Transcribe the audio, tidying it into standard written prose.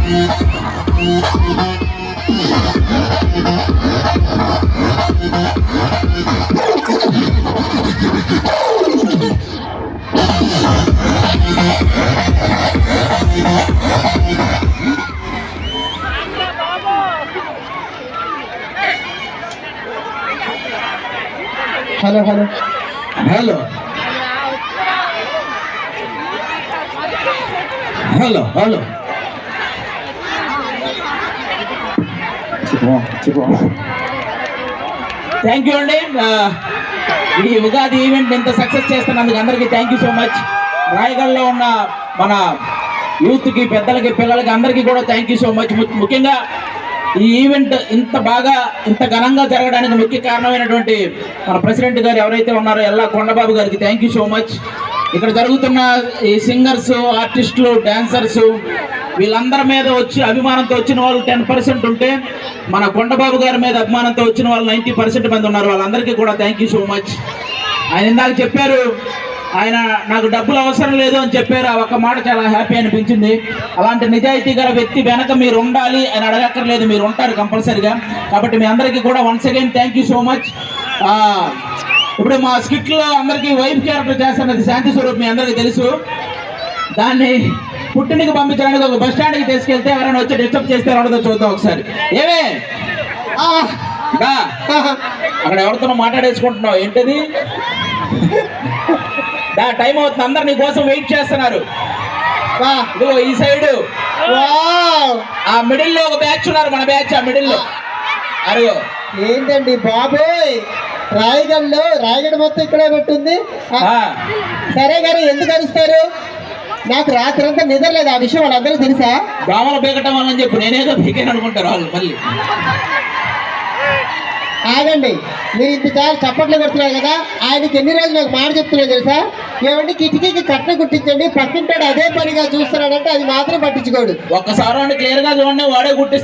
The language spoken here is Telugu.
Hello hello hello hello hello thank you అండి. ఈ ఉగాది ఈవెంట్ ఇంత సక్సెస్ చేస్తున్నందుకు అందరికీ థ్యాంక్ యూ సో మచ్. రాయగఢలో ఉన్న మన యూత్కి, పెద్దలకి, పిల్లలకి అందరికీ కూడా థ్యాంక్ యూ సో మచ్. ముఖ్యంగా ఈ ఈవెంట్ ఇంత బాగా, ఇంత ఘనంగా జరగడానికి ముఖ్య కారణమైనటువంటి మన ప్రెసిడెంట్ గారు ఎవరైతే ఉన్నారో ఎల్లా కొండబాబు గారికి థ్యాంక్ యూ సో మచ్. ఇక్కడ జరుగుతున్న ఈ సింగర్స్, ఆర్టిస్టులు, డాన్సర్స్ వీళ్ళందరి మీద వచ్చి అభిమానంతో వచ్చిన వాళ్ళు 10% ఉంటే, మన కొండబాబు గారి మీద అభిమానంతో వచ్చిన వాళ్ళు 90% మంది ఉన్నారు. వాళ్ళందరికీ కూడా థ్యాంక్ యూ సో మచ్. ఆయన ఇందాక చెప్పారు, ఆయన నాకు డబ్బులు అవసరం లేదు అని చెప్పారు. ఆ ఒక్క మాట చాలా హ్యాపీ అనిపించింది. అలాంటి నిజాయితీ గల వ్యక్తి వెనక మీరు ఉండాలి అని అడగక్కర్లేదు, మీరు ఉంటారు కంపల్సరిగా. కాబట్టి మీ అందరికీ కూడా once again thank you so much. ఇప్పుడు మా స్కిట్లో అందరికీ వైఫ్ క్యారెక్టర్ చేస్తున్నది శాంతి స్వరూప్, మీ అందరికీ తెలుసు. దాన్ని పుట్టినకి పంపించడానికి ఒక బస్ స్టాండ్కి తీసుకెళ్తే ఎవరైనా వచ్చి డిస్టర్బ్ చేస్తే ఎవరితో చూద్దాం ఒకసారి. ఏమే అక్కడ ఎవరితో మాట్లాడేసుకుంటున్నావు ఏంటది? టైం అవుతుంది, అందరు నీ కోసం వెయిట్ చేస్తున్నారు. ఇదిగో ఈ సైడ్ ఆ మిడిల్ లో ఒక బ్యాచ్ ఉన్నారు, మన బ్యాచ్ ఆ మిడిల్ లో. అరుగో ఏంటండి బాబోయ్, రాయగఢ మొత్తం ఇక్కడే పెట్టుంది. సరే గారు ఎందుకు అరుస్తారు? నాకు రాత్రి అంతా నిద్ర లేదు. ఆ విషయం వాళ్ళందరూ తెలుసా? దోమలు బీకటం వల్ల చెప్పి నేనేదో బీకేని అనుకుంటారు వాళ్ళు. మళ్ళీ ఆగండి, మీరు ఇంత చాలా చప్పట్లు కొడుతున్నారు కదా. ఆయనకి ఎన్ని రోజులు నాకు మాట చెప్తున్నారు తెలుసా? ఏమంటే కిటికీకి కట్ట కుట్టించండి, పక్కింటాడు అదే పనిగా చూస్తున్నాడంటే అది మాత్రం పట్టించుకోడు. ఒక్కసారి క్లియర్ గా చూడండి, వాడే కుట్టిస్తాడు.